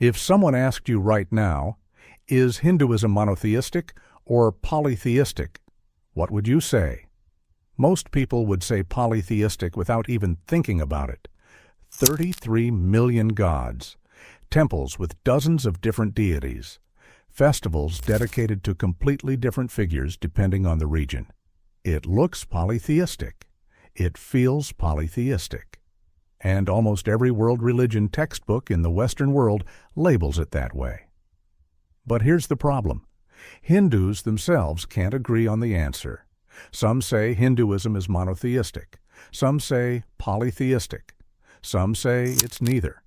If someone asked you right now, is Hinduism monotheistic or polytheistic, what would you say? Most people would say polytheistic without even thinking about it. 33 million gods, temples with dozens of different deities, festivals dedicated to completely different figures depending on the region. It looks polytheistic. It feels polytheistic. And almost every world religion textbook in the Western world labels it that way. But here's the problem. Hindus themselves can't agree on the answer. Some say Hinduism is monotheistic. Some say polytheistic. Some say it's neither.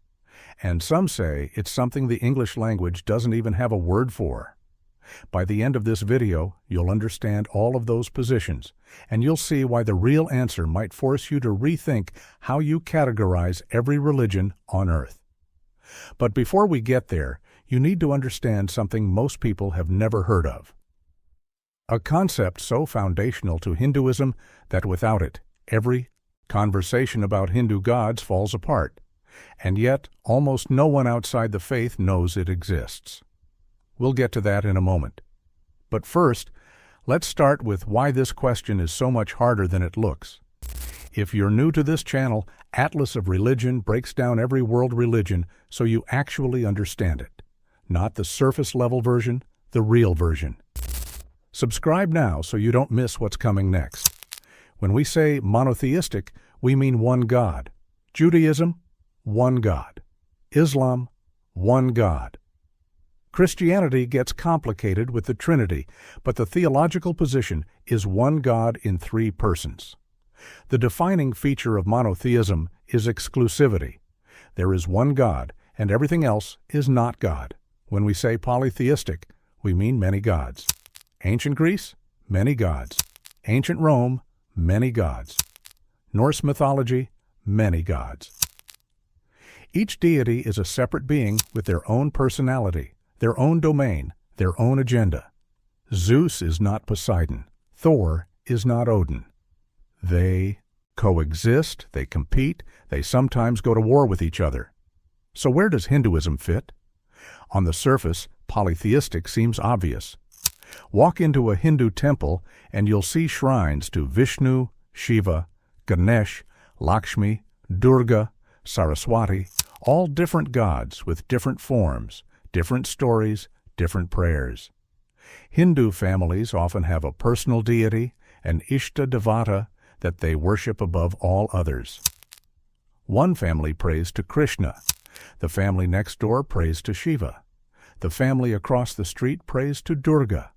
And some say it's something the English language doesn't even have a word for. By the end of this video, you'll understand all of those positions, and you'll see why the real answer might force you to rethink how you categorize every religion on earth. But before we get there, you need to understand something most people have never heard of. A concept so foundational to Hinduism that without it, every conversation about Hindu gods falls apart, and yet almost no one outside the faith knows it exists. We'll get to that in a moment. But first, let's start with why this question is so much harder than it looks. If you're new to this channel, Atlas of Religion breaks down every world religion so you actually understand it. Not the surface-level version, the real version. Subscribe now so you don't miss what's coming next. When we say monotheistic, we mean one God. Judaism, one God. Islam, one God. Christianity gets complicated with the Trinity, but the theological position is one God in three persons. The defining feature of monotheism is exclusivity. There is one God, and everything else is not God. When we say polytheistic, we mean many gods. Ancient Greece, many gods. Ancient Rome, many gods. Norse mythology, many gods. Each deity is a separate being with their own personality, their own domain, their own agenda. Zeus is not Poseidon. Thor is not Odin. They coexist, they compete, they sometimes go to war with each other. So where does Hinduism fit? On the surface, polytheistic seems obvious. Walk into a Hindu temple and you'll see shrines to Vishnu, Shiva, Ganesh, Lakshmi, Durga, Saraswati, all different gods with different forms, different stories, different prayers. Hindu families often have a personal deity, an Ishta Devata, that they worship above all others. One family prays to Krishna. The family next door prays to Shiva. The family across the street prays to Durga.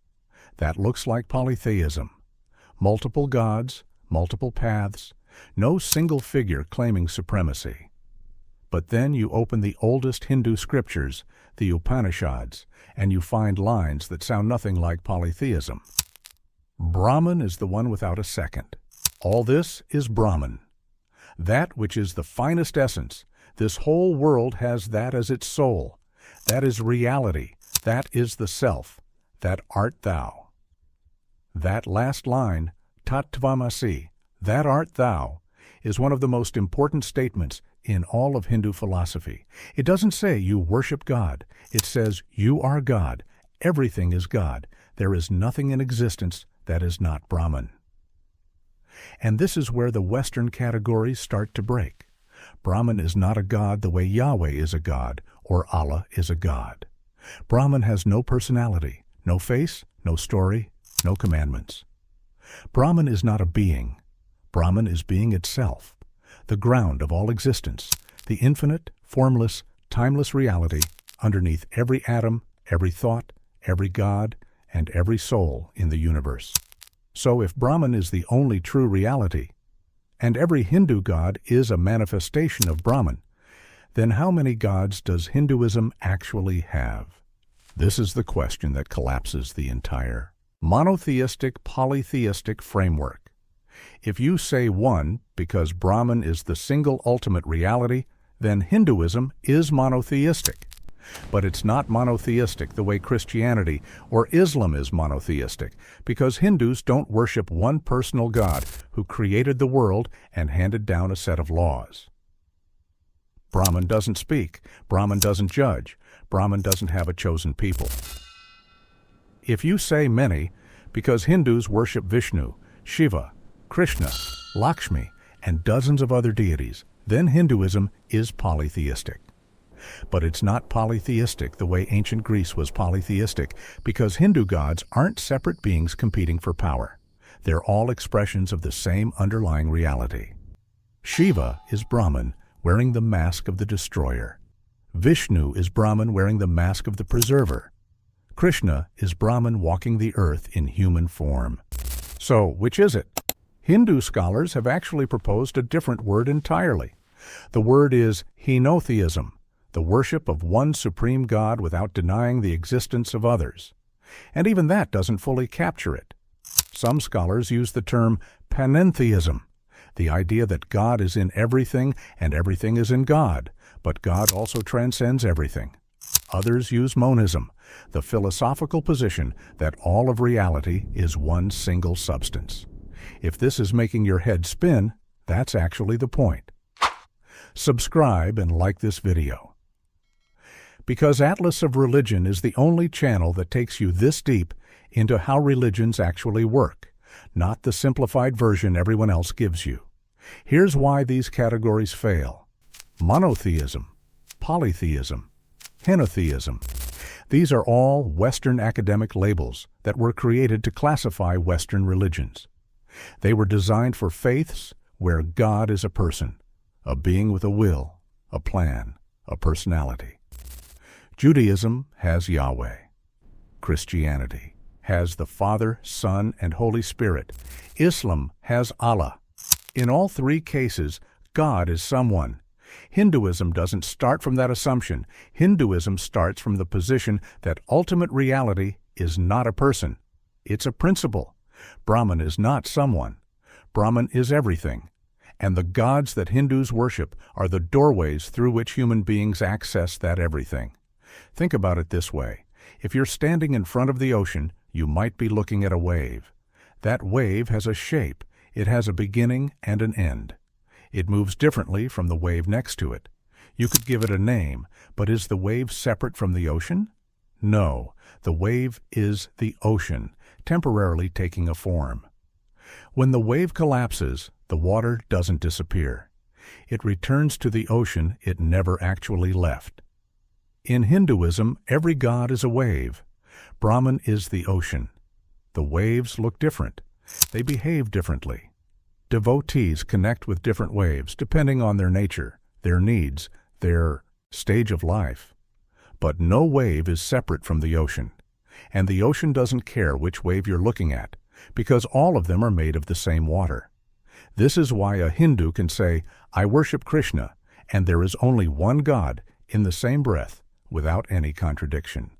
That looks like polytheism. Multiple gods, multiple paths, no single figure claiming supremacy. But then you open the oldest Hindu scriptures, the Upanishads, and you find lines that sound nothing like polytheism. Brahman is the one without a second. All this is Brahman. That which is the finest essence. This whole world has that as its soul. That is reality. That is the self. That art thou. That last line, Tat Tvamasi, that art thou, is one of the most important statements in all of Hindu philosophy. It doesn't say you worship God. It says you are God. Everything is God. There is nothing in existence that is not Brahman. And this is where the Western categories start to break. Brahman is not a god the way Yahweh is a god or Allah is a god. Brahman has no personality, no face, no story, no commandments. Brahman is not a being. Brahman is being itself, the ground of all existence, the infinite, formless, timeless reality underneath every atom, every thought, every god, and every soul in the universe. So if Brahman is the only true reality, and every Hindu god is a manifestation of Brahman, then how many gods does Hinduism actually have? This is the question that collapses the entire monotheistic, polytheistic framework. If you say one because Brahman is the single ultimate reality, then Hinduism is monotheistic. But it's not monotheistic the way Christianity or Islam is monotheistic, because Hindus don't worship one personal God who created the world and handed down a set of laws. Brahman doesn't speak. Brahman doesn't judge. Brahman doesn't have a chosen people. If you say many, because Hindus worship Vishnu, Shiva, Krishna, Lakshmi, and dozens of other deities, then Hinduism is polytheistic. But it's not polytheistic the way ancient Greece was polytheistic, because Hindu gods aren't separate beings competing for power. They're all expressions of the same underlying reality. Shiva is Brahman, wearing the mask of the destroyer. Vishnu is Brahman wearing the mask of the preserver. Krishna is Brahman walking the earth in human form. So, which is it? Hindu scholars have actually proposed a different word entirely. The word is henotheism, the worship of one supreme God without denying the existence of others. And even that doesn't fully capture it. Some scholars use the term panentheism, the idea that God is in everything and everything is in God, but God also transcends everything. Others use monism, the philosophical position that all of reality is one single substance. If this is making your head spin, that's actually the point. Subscribe and like this video. Because Atlas of Religion is the only channel that takes you this deep into how religions actually work, not the simplified version everyone else gives you. Here's why these categories fail. Monotheism, polytheism, henotheism. These are all Western academic labels that were created to classify Western religions. They were designed for faiths where God is a person, a being with a will, a plan, a personality. Judaism has Yahweh. Christianity has the Father, Son, and Holy Spirit. Islam has Allah. In all three cases, God is someone. Hinduism doesn't start from that assumption. Hinduism starts from the position that ultimate reality is not a person. It's a principle. Brahman is not someone. Brahman is everything. And the gods that Hindus worship are the doorways through which human beings access that everything. Think about it this way. If you're standing in front of the ocean, you might be looking at a wave. That wave has a shape. It has a beginning and an end. It moves differently from the wave next to it. You could give it a name, but is the wave separate from the ocean? No, the wave is the ocean, temporarily taking a form. When the wave collapses, the water doesn't disappear. It returns to the ocean it never actually left. In Hinduism, every god is a wave. Brahman is the ocean. The waves look different. They behave differently. Devotees connect with different waves depending on their nature, their needs, their stage of life. But no wave is separate from the ocean. And the ocean doesn't care which wave you're looking at, because all of them are made of the same water. This is why a Hindu can say, "I worship Krishna," and there is only one God in the same breath, without any contradiction.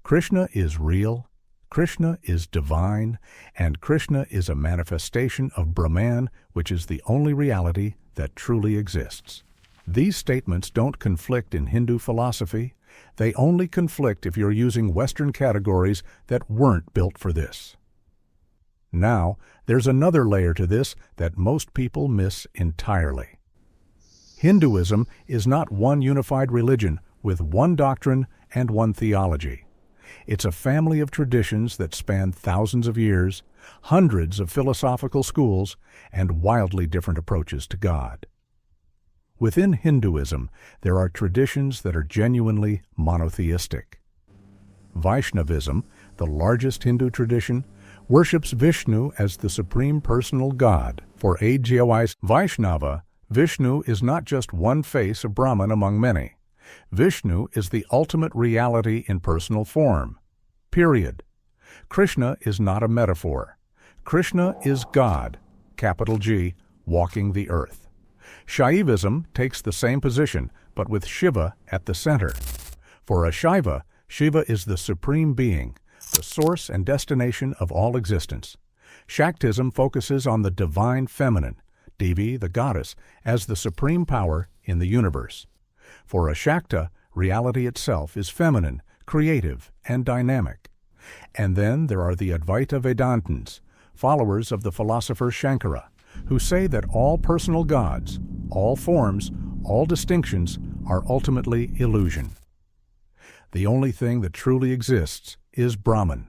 Krishna is real, Krishna is divine, and Krishna is a manifestation of Brahman, which is the only reality that truly exists. These statements don't conflict in Hindu philosophy. They only conflict if you're using Western categories that weren't built for this. Now, there's another layer to this that most people miss entirely. Hinduism is not one unified religion with one doctrine and one theology. It's a family of traditions that span thousands of years, hundreds of philosophical schools, and wildly different approaches to God. Within Hinduism, there are traditions that are genuinely monotheistic. Vaishnavism, the largest Hindu tradition, worships Vishnu as the supreme personal God. For AGOI's Vaishnava, Vishnu is not just one face of Brahman among many. Vishnu is the ultimate reality in personal form. Period. Krishna is not a metaphor. Krishna is God, capital G, walking the earth. Shaivism takes the same position, but with Shiva at the center. For a Shaiva, Shiva is the supreme being, the source and destination of all existence. Shaktism focuses on the divine feminine, Devi, the goddess, as the supreme power in the universe. For a Shakta, reality itself is feminine, creative, and dynamic. And then there are the Advaita Vedantins, followers of the philosopher Shankara, who say that all personal gods, all forms, all distinctions are ultimately illusion. The only thing that truly exists is Brahman,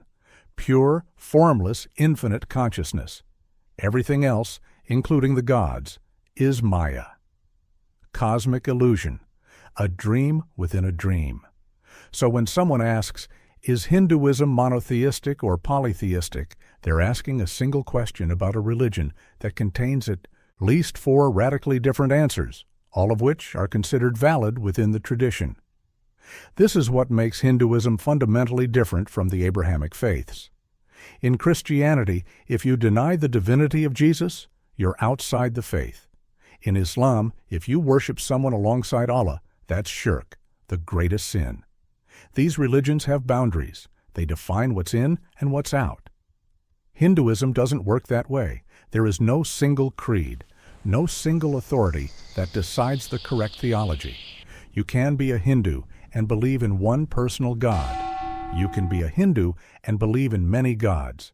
pure, formless, infinite consciousness. Everything else, including the gods, is Maya. Cosmic illusion, a dream within a dream. So when someone asks, is Hinduism monotheistic or polytheistic, they're asking a single question about a religion that contains at least 4 radically different answers, all of which are considered valid within the tradition. This is what makes Hinduism fundamentally different from the Abrahamic faiths. In Christianity, if you deny the divinity of Jesus, you're outside the faith. In Islam, if you worship someone alongside Allah, that's shirk, the greatest sin. These religions have boundaries. They define what's in and what's out. Hinduism doesn't work that way. There is no single creed, no single authority that decides the correct theology. You can be a Hindu and believe in one personal God. You can be a Hindu and believe in many gods.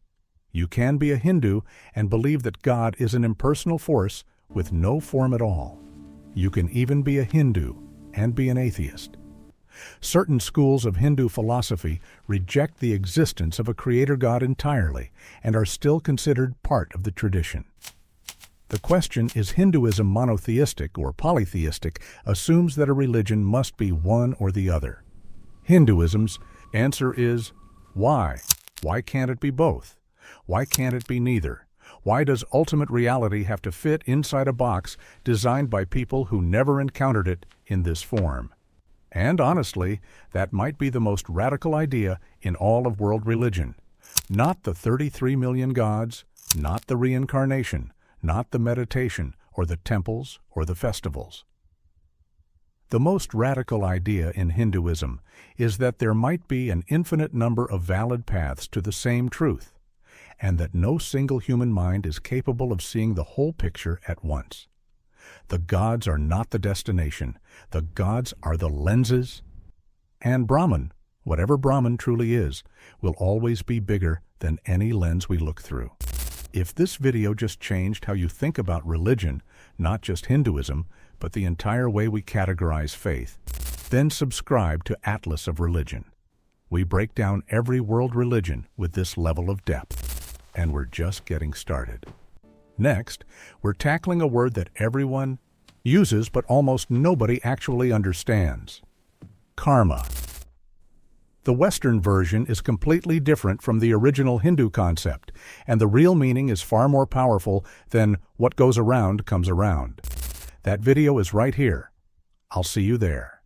You can be a Hindu and believe that God is an impersonal force with no form at all. You can even be a Hindu and be an atheist. Certain schools of Hindu philosophy reject the existence of a creator god entirely and are still considered part of the tradition. The question, is Hinduism monotheistic or polytheistic, assumes that a religion must be one or the other. Hinduism's answer is, why? Why can't it be both? Why can't it be neither? Why does ultimate reality have to fit inside a box designed by people who never encountered it in this form? And honestly, that might be the most radical idea in all of world religion. Not the 33 million gods, not the reincarnation, not the meditation, or the temples, or the festivals. The most radical idea in Hinduism is that there might be an infinite number of valid paths to the same truth, and that no single human mind is capable of seeing the whole picture at once. The gods are not the destination. The gods are the lenses. And Brahman, whatever Brahman truly is, will always be bigger than any lens we look through. If this video just changed how you think about religion, not just Hinduism, but the entire way we categorize faith, then subscribe to Atlas of Religion. We break down every world religion with this level of depth, and we're just getting started. Next, we're tackling a word that everyone uses but almost nobody actually understands: karma. The Western version is completely different from the original Hindu concept, and the real meaning is far more powerful than what goes around comes around. That video is right here. I'll see you there.